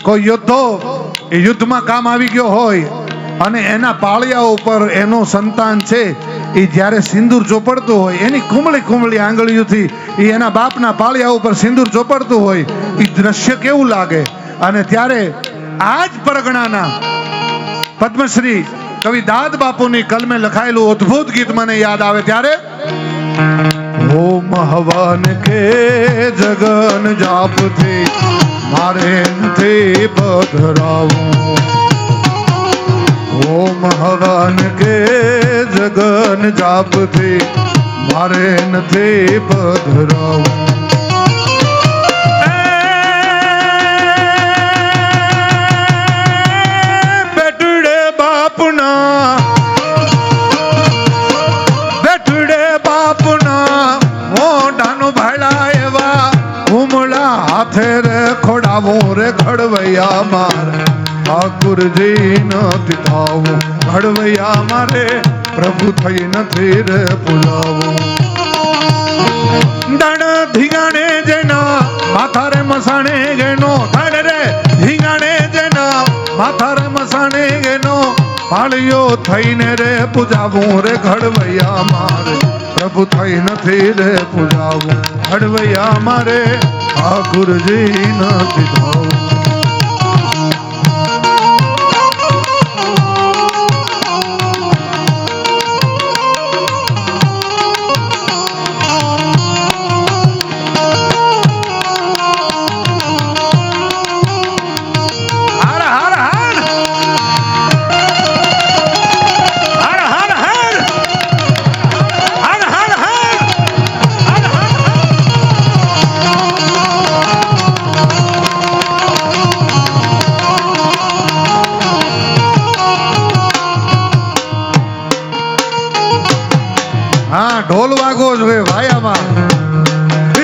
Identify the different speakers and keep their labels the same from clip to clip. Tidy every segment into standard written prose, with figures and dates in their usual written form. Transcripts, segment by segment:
Speaker 1: કોઈ યોદ્ધો એ યુદ્ધમાં કામ આવી ગયો હોય અને એના પાળિયા ઉપર એનો સંતાન છે એ જ્યારે સિંદૂર ચોપડતું હોય, એની કુમળી કુમળી આંગળીઓથી એ એના બાપના પાળિયા ઉપર સિંદૂર ચોપડતું હોય, એ દ્રશ્ય કેવું લાગે. અને ત્યારે આજ પરગણાના પદ્મશ્રી કવિ દાદ બાપુની કલમે લખાયેલું અદ્ભુત ગીત મને યાદ આવે. ત્યારે ઓમ હવન કે જગન જાપથી મારે નથી પધરાવું, ઓમ હવન કે જગન જાપથી મારે નથી પધરાવું. બેટુડે બાપના મોઢાનો ભાડા એવા ઉમળા હાથે રે ખોડાવું રે ઘડવૈયા મારે ઠાકુરજી નથી થાવું, ઘડવૈયા મારે પ્રભુ થઈ નથી રે પુલાવું. દાણ ધીગાણે જેના માથા રે મસાણે ગેનો, દાણ રે ધીગાણે જેના માથા રે મસાણે ગેનો પાળિયો થઈને રે પૂજાવું રે ઘડવૈયા મારે પ્રભુ થઈ નથી રે પૂજાવું, ઘડવૈયા મારે ઠાકુરજી નથી થાવું. હા, ઢોલ વાગવો જોઈએ વાયામાં.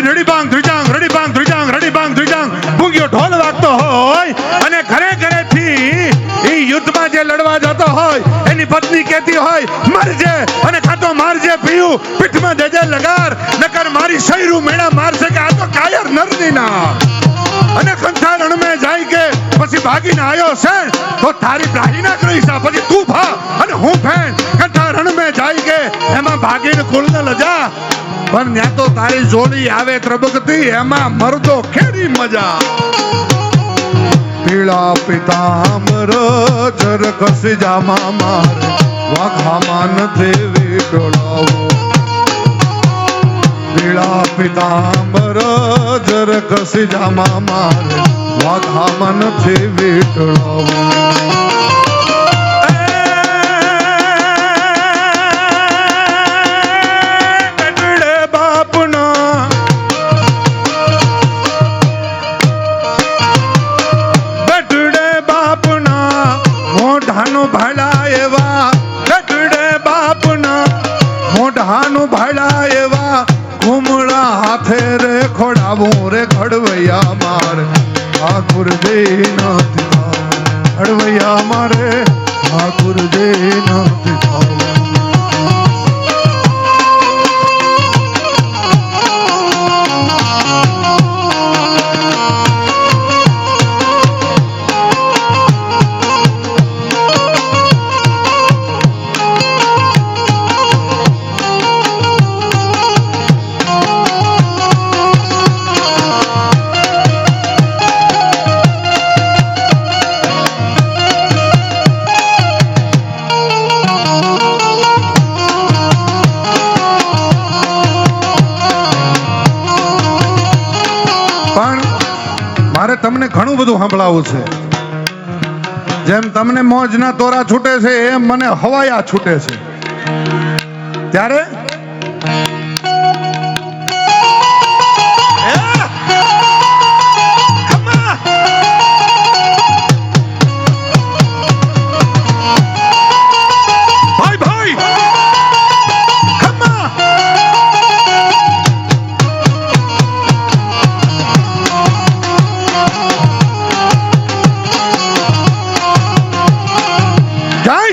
Speaker 1: રડી બાંગ ધ્રુજાંગ, રડી બાંગ ધ્રુજાંગ, રડી બાંગ ધ્રુજાંગ ભૂંગ્યો ઢોલ વાગતો હોય અને ઘરે ઘરેથી એ યુદ્ધમાં જે લડવા જતો હોય એની પત્ની કહેતી હોય મરજે અને ખાતો મારજે પીયું પીઠમાં દેજે લગાર, નકર મારી શૈરું મેણા મારશે કે આ તો કાયર નરની ના. અને કંઠા રણ મેં જાય કે પછી ભાગીને આવ્યો છે તો તારી પ્રાહી ના કરી છે, પછી તું ભા અને હું ફેન. કંઠા રણ મેં જાય કે એમાં ભાગીને કુળ ન લજા, પણ ત્યાં તો તારી જોડી આવે ત્રબકતી એમાં મરદો કેરી મજા. પીળા પિતાંબર જર કસી જામા મારે વાઘામાં નથી વીટળાવું, પીળા પિતાંબર જર કસી જામા મારે વાઘામાં નથી વીટળાવું. મોઢાનું ભાડા એવા બેટુડે બાપના, મોઢાનું ભાડા એવા કુમળા હાથે રે ખોડાવું રે ઘડવૈયા મારે ઠાકુરજી નથી થાવું, ઘડવૈયા મારે ઠાકુરજી નથી થાવું. મારે તમને ઘણું બધું સાંભળાવું છે. જેમ તમને મોજના તોરા છૂટે છે એમ મને હવાયા છૂટે છે. ત્યારે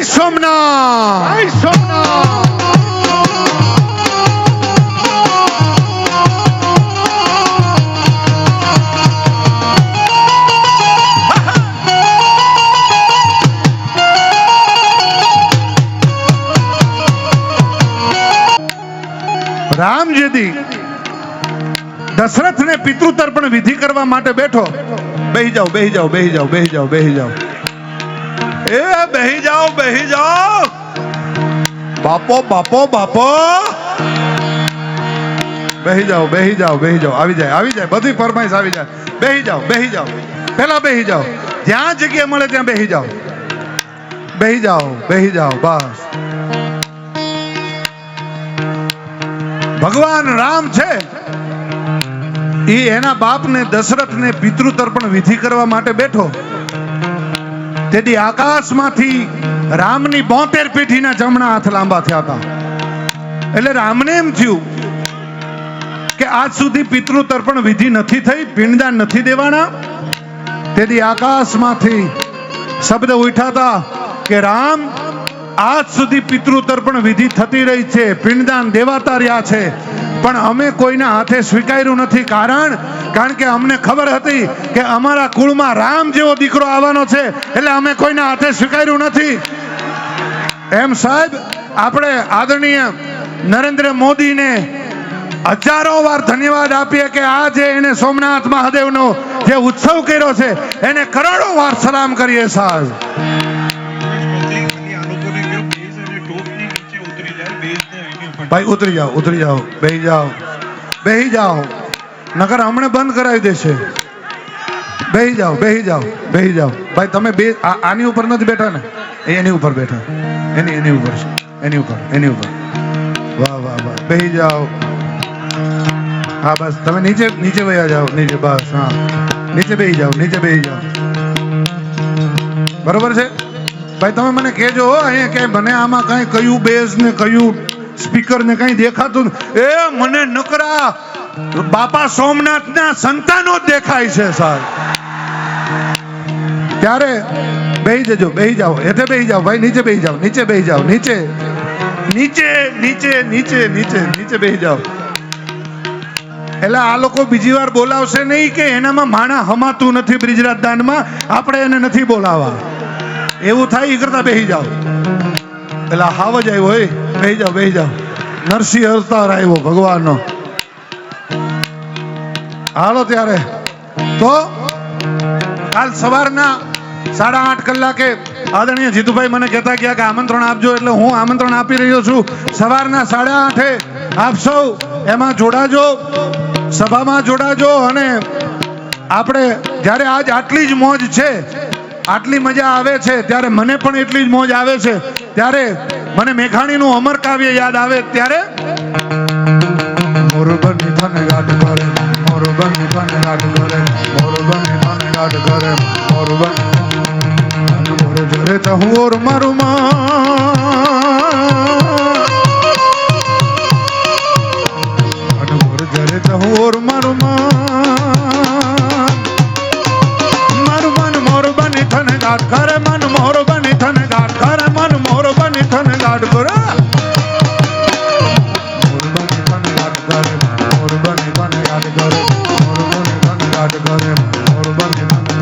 Speaker 1: સોમનાથ, જેથી દશરથ ને પિતૃ તર્પણ વિધિ કરવા માટે બેઠો. બેહી જાઓ, બેહી જાઓ, બેહી જાઓ, બેહી જાઓ, બેહી જાઓ, એ બેહી જાઓ, બેહી જાઓ. બાપો બાપો બાપો, બેહી જાઓ, બેહી જાઓ, બેહી જાઓ. આવી જાય, આવી જાય, બધી ફરમાઈશ આવી જાય. બેહી જાઓ, બેહી જાઓ, પેલા બેહી જાઓ, જ્યાં જગ્યા મળે ત્યાં બેહી જાઓ, બેહી જાઓ, બેહી જાઓ. બસ ભગવાન રામ છે એ એના બાપને દશરથને પિતૃ તર્પણ વિધિ કરવા માટે બેઠો. તેથી આકાશમાંથી રામની 72 પેઢીના જમણા હાથ લાંબા થયા હતા. એટલે રામને એમ થયું કે આજ સુધી પિતૃ તર્પણ વિધિ નથી થઈ, પિંડદાન નથી દેવાના. તેથી આકાશમાંથી શબ્દ ઉઠ્યા હતા કે રામ, આજ સુધી પિતૃ તર્પણ વિધિ થતી રહી છે, પિંડદાન દેવાતા રહ્યા છે, પણ અમે કોઈના હાથે સ્વીકાર્યું નથી. કારણ કે અમને ખબર હતી કે અમારા કુળમાં રામ જેવો દીકરો આવવાનો છે, એટલે અમે કોઈના હાથે સ્વીકાર્યું નથી. એમ સાહેબ, આપણે આદરણીય નરેન્દ્ર મોદીને હજારો વાર ધન્યવાદ આપીએ કે આ જે એને સોમનાથ મહાદેવનો જે ઉત્સવ કર્યો છે એને કરોડો વાર સલામ કરીએ સાહેબ. ભાઈ ઉતરી જાઓ, ઉતરી જાઓ, બેહી જાઓ, બેહી જાઓ, નકર હમણાં બંધ કરાવી દેશે. બેહી જાઓ, બેહી જાઓ, બેહી જાઓ. ભાઈ તમે બે આની ઉપર નથી બેઠા ને, એની ઉપર બેઠા, એની ઉપર છે, એની ઉપર, એની ઉપર. વાહ વાહ વાહ, બેહી જાઓ. હા બસ તમે નીચે નીચે વયા જાઓ, નીચે. બસ હા, નીચે બેહી જાઓ, નીચે બેહી જાઓ. બરોબર છે ભાઈ? તમે મને કહેજો અહીંયા કે મને આમાં કઈ કયું બેઝ ને કયું સ્પીકર ને કઈ દેખાતું એ મને નકરા બાપા સોમનાથના સંતાનો જ દેખાય છે સાહેબ. ત્યારે બેહી જજો, બેહી જાઓ, હેઠે બેહી જાઓ ભાઈ, નીચે બેહી જાઓ, નીચે બેહી જાઓ, નીચે નીચે નીચે નીચે નીચે નીચે બેહી જાઓ. એટલે આ લોકો બીજી વાર બોલાવશે નહીં કે એનામાં માણા હમાતું નથી. બ્રિજરાજ દાનમાં આપણે એને નથી બોલાવા, એવું થાય એ કરતા બેહી જાઓ. એટલે હાવ જ આવ્યો હોય, બેહી જાઓ, બેહી જાઓ. નરસિંહ અવતાર આવ્યો ભગવાનનો. હાલો ત્યારે તો કાલ સવારના 8:30 કલાકે આદરણીય જીતુભાઈ મને કહેતા ગયા કે આમંત્રણ આપજો, એટલે હું આમંત્રણ આપી રહ્યો છું. સવારના 8:30 આપ સૌ એમાં જોડાજો, સભામાં જોડાજો. અને આપણે જ્યારે આજ આટલી જ મોજ છે, આટલી મજા આવે છે, ત્યારે મને પણ એટલી જ મોજ આવે છે. ત્યારે મને મેઘાણીનું અમર કાવ્ય યાદ આવે. ત્યારે મોરબની થને ગાઢ કરે, મોરબની થને ગાઢ કરે, મોરબની થને ગાઢ કરે, મોરબની મોર જરે તહુર મારું માં, મોર જરે તહુર મારું માં, મોરબની થને ગાઢ કરે, મન મોરબની થને ગાઢ કરે, મન મોરબની થને ગાઢ કરે, મોરબની થને ગાઢ કરે, મોરબની થને ગાઢ કરે, મોરબની થને ગાઢ કરે, મોરબની થને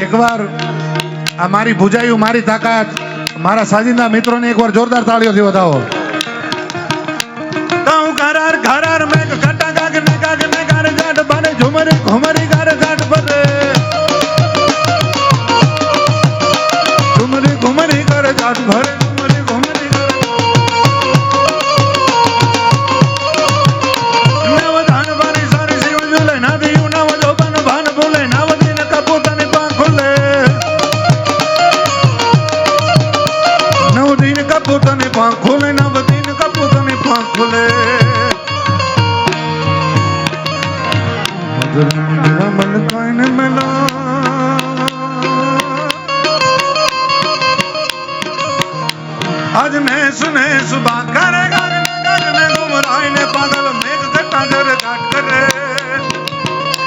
Speaker 1: એકવાર આ મારી ભુજાયું, મારી તાકાત, મારા સાજિંદા મિત્રોને એકવાર જોરદાર તાળીઓથી વધાવો. ઘરાર ઘરાર મેઘ ઘટા ગાગ ને ગાગ ને ગાર ગાઢ બને ઝુમરી ઘુમરી ગાર ગાઢ બને, ઝુમરી ઘુમરી ગાર ગાઢ ભરે, ઝુમરી ઘુમરી ગાર નવ ધાન બારી સારી શિવ ઝુલે ના દિયું નવ જોબન ભાન ભૂલે, નવ દિન કપૂતની પાંખ ખુલે,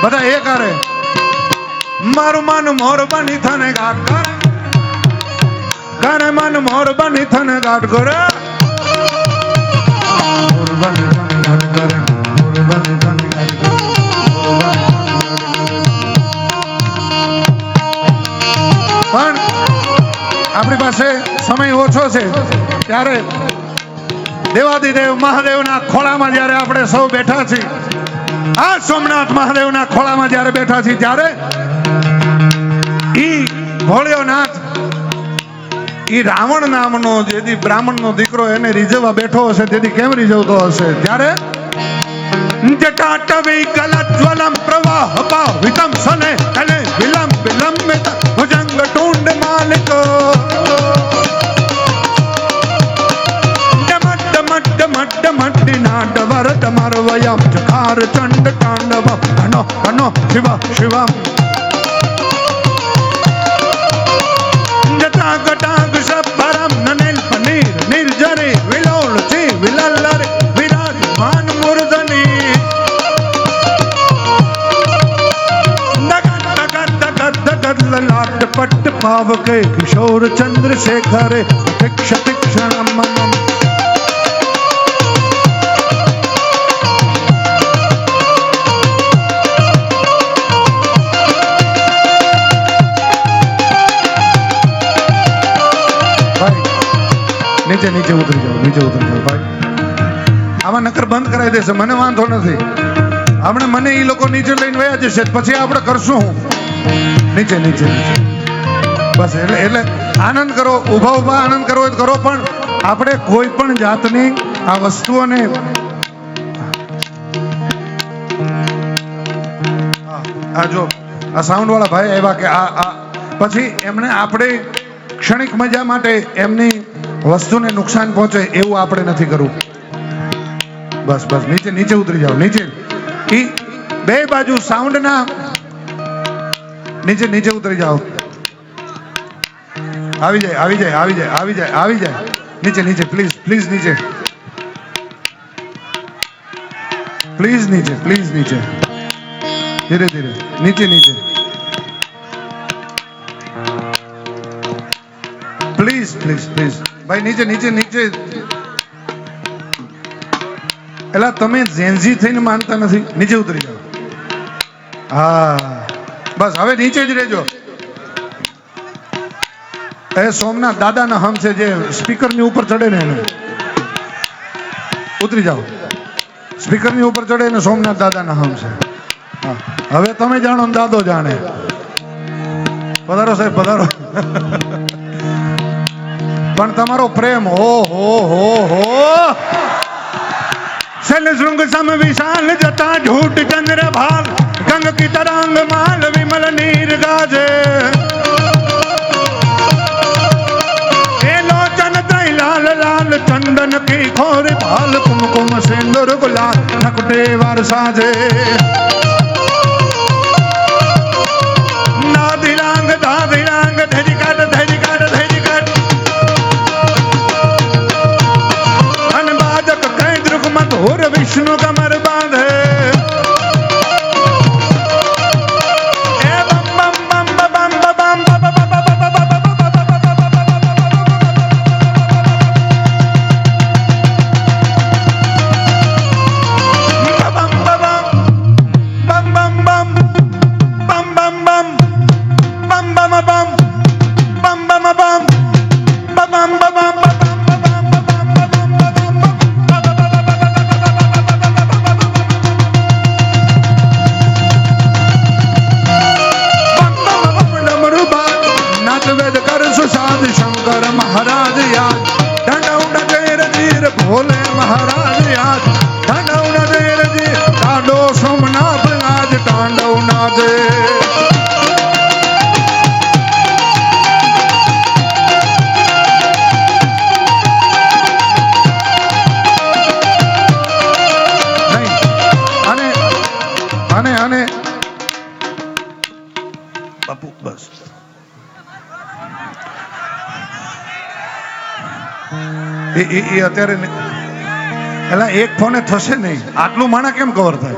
Speaker 1: બધા એક હારે મારું મન મોર બની થને ગાટ કરે કરે મન મોર બની થને ગાટ કરે મોર બની થને ગાટ કરે મોર બની થને ગાટ કરે પણ આપણી પાસે સમય ઓછો છે ત્યારે દેવાદિદેવ મહાદેવના ખોળામાં જ્યારે આપણે સૌ બેઠા છીએ આ સોમનાથ મહાદેવના ખોળામાં જ્યારે બેઠા છીએ ત્યારે ઈ ભોળિયોનાથ ઈ રાવણ નામનો જેથી બ્રાહ્મણનો દીકરો એને રીઝવવા બેઠો હશે તેથી કેમ રીઝવતો હશે ત્યારે જટાટવી કલજ્વલમ પ્રવાહ પાવિતમ સને કલે વિલંબ વિલંબિત ભુજંગ ટુંડ માલિકો મટ્ટ વરત મરવયમ ચકાર ચંડ તાંડવ ઘનો ઘનો શિવ શિવમ જટાક ટાક સપરમ નનેલ પનીર નિર્જરે વિલોલ છે વિલલ્લરે વિરાજમાન મૂર્ધની દગત લલાટ પટ્ટ પાવકે કિશોર ચંદ્રશેખરે તિક્ષ તિક્ષણમ મનમ નીચે નીચે ઉતરી જાઓ ભાઈ આમાં નકર બંધ કરાવી દેશે મને વાંધો નથી આપણે મને એ લોકો નીચે લઈને વયા જશે પછી આપણે કરશું નીચે નીચે બસ એટલે આનંદ કરો ઉભા ઉભા આનંદ કરવો હોય તો કરો પણ આપણે કોઈ પણ જાતની આ વસ્તુઓને આ જો આ સાઉન્ડ વાળા ભાઈ આવ્યા કે આ પછી એમને આપણે ક્ષણિક મજા માટે એમની વસ્તુને નુકસાન પહોંચે એવું આપણે નથી કરવું બસ બસ નીચે નીચે ઉતરી જાઓ નીચે ઈ બે બાજુ સાઉન્ડ ના નીચે નીચે ઉતરી જાઓ આવી જાય આવી જાય આવી જાય આવી જાય આવી જાય નીચે નીચે પ્લીઝ પ્લીઝ નીચે પ્લીઝ નીચે પ્લીઝ નીચે ધીરે ધીરે નીચે નીચે પ્લીઝ પ્લીઝ પ્લીઝ ભાઈ નીચે નીચે નીચે એલા તમે ઝેન્ઝી થઈને માનતા નથી નીચે ઉતરી જાઓ હા બસ હવે નીચે જ રહેજો એ સોમનાથ દાદાના હમ છે જે સ્પીકરની ઉપર ચડે ને એને ઉતરી જાઓ સ્પીકરની ઉપર ચડે ને સોમનાથ દાદાના હમ છે હા હવે તમે જાણો ને દાદો જાણે પધારો સાહેબ પધારો પણ તમારો પ્રેમ હો હો હો હો શૈલ શૃંગ સમ વિશાલ જતા ઝૂટ ચંદ્ર ભાલ ગંગ કી તરંગ માલ વિમલ નીર ગાજે એ લોચન ત્રય લાલ લાલ ચંદન की खोर भाल कुमकुम सिंदूर गुलाल नकटे वर साजे दादी रांग धरी काट अनबादक कह द्रुग मधुर विष्णु कमर बांधे शंकर महाराज याद ढंडौड़ा देर जीर भोले महाराज याद ढंडौड़ा देर जीर टाडो सोमनाथ आज टांडौना दे बापू बस અત્યારે એલા એક ફોને થશે નહીં આટલું માણા કેમ કવર થાય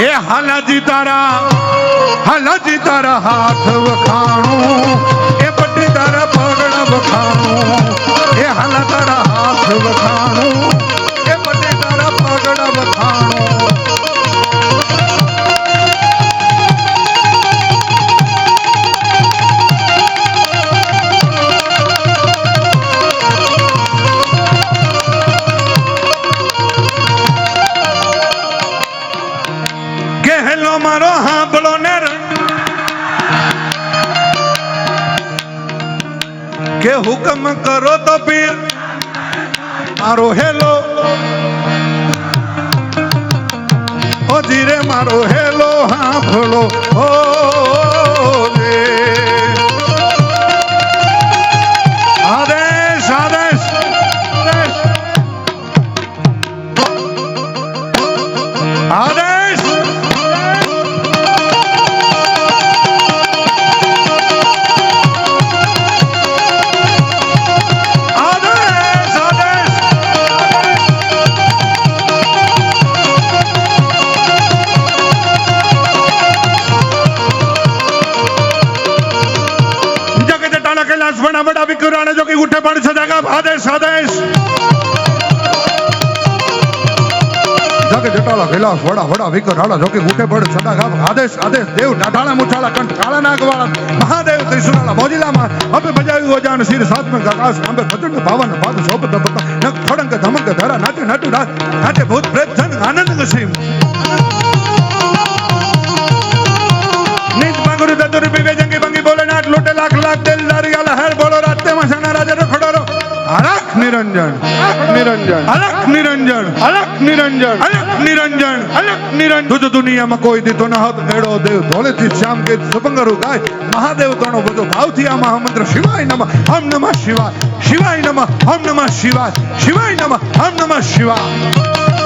Speaker 1: એ હાલાજી તારા હાથ વખાણું એ પટ્ટી તારા પગડા વખાણું એ હાલા તારા હાથ વખાણું એ પટ્ટી તારા પગડા વખાણું કહેલો મારો હાંભળો ને કે હુકમ કરો તો પીર મારો હેલો ઓ ધીરે મારો હેલો હાંભળો ઓ રે આદેશ આદેશ આદેશ बड़ा बड़ा विक्राने जो कि उठे पड़ सजागा आदेश आदेश जग जटाला कैलाश बड़ा बड़ा विक्राला जो कि उठे पड़ सजागा आदेश आदेश देव डाढाला मुछाला कंठ काला नागवाला महादेव त्रिशूला मोजिला मा अब बजाई हो जान सिर साथ में आकाश कांबे खतुंड पावन पाद शोभ दपता नक खड़ंग धमक धरा नाटे नाटू नाटे भूत प्रेत जन आनंद गसीम नीच बागुरु ददुर बिवे जंगी बंगी बोले नाट लोटे लाख लाख दिलदारी आला हर बोलो राते मसाना राजा रो खड़ो अलख निरंजन अलख निरंजन अलख निरंजन अलख निरंजन अलख निरंजन तुझ दुनिया में कोई दी तो न होत एड़ो देव धोले थी श्याम के सुबंगरु गाय महादेव तणो बधो भाव थी आ महामंत्र शिवाय नमः ओम नमः शिवाय शिवाय नमः ओम नमः शिवाय शिवाय नमः ओम नमः शिवाय